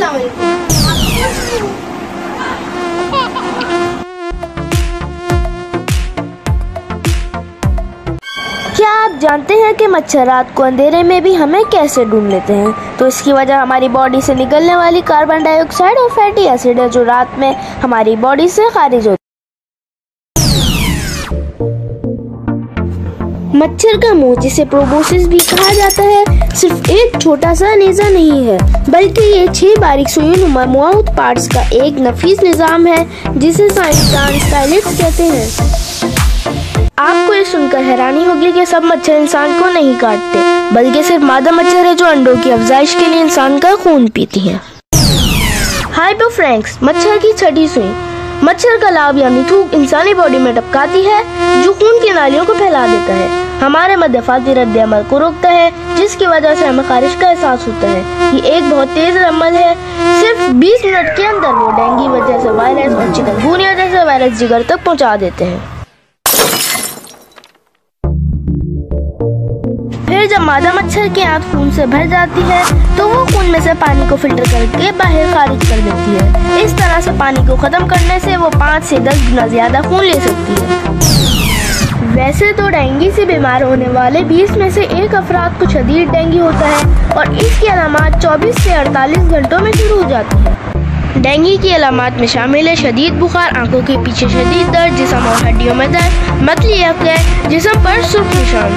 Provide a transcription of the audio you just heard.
अस्सलाम वालेकुम। क्या आप जानते हैं कि मच्छर रात को अंधेरे में भी हमें कैसे ढूंढ लेते हैं? तो इसकी वजह हमारी बॉडी से निकलने वाली कार्बन डाइऑक्साइड और फैटी एसिड है, जो रात में हमारी बॉडी से खारिज होती है। मच्छर का मुंह, जिसे प्रोबोसिस भी कहा जाता है, सिर्फ एक छोटा सा नेज़ा नहीं है, बल्कि ये 6 बारीक सुईनुमा माउथ पार्ट्स का एक नफीस निजाम है, जिसे साइंसदान स्टाइलिट्स कहते हैं। आपको ये सुनकर हैरानी होगी कि सब मच्छर इंसान को नहीं काटते, बल्कि सिर्फ मादा मच्छर है जो अंडों की अफजाइश के लिए इंसान का खून पीती हैं। हाइपोफ्रैंक्स, मच्छर की छठी सुई। मच्छर का लाभ यानी थूक इंसानी बॉडी में टपकाती है, जो खून की नालियों को फैला देता है, हमारे मदफाती रद्द अमल को रोकता है, जिसकी वजह से हमें खारिश का एहसास होता है। ये एक बहुत तेज अमल है। सिर्फ 20 मिनट के अंदर वो डेंगू वजह से वायरस और चिकनगुनिया जैसे वायरस जिगर तक पहुंचा देते हैं। फिर जब मादा मच्छर की आंत खून से भर जाती है, तो वो खून में से पानी को फिल्टर करके बाहर खारिज कर देती है। इस तरह से पानी को खत्म करने से वो 5 से 10 गुना ज्यादा खून ले सकती है। वैसे तो डेंगू से बीमार होने वाले 20 में से 1 अफराद को शदीद डेंगू होता है और इसकी अलामात 24 से 48 घंटों में शुरू हो जाती है। डेंगू की अलामात में शामिल है शदीद बुखार, आंखों के पीछे शदीद दर्द, जिस्म और हड्डियों में दर्द, मतली यक़्ज़ा, जिस्म पर सुर्ख निशान।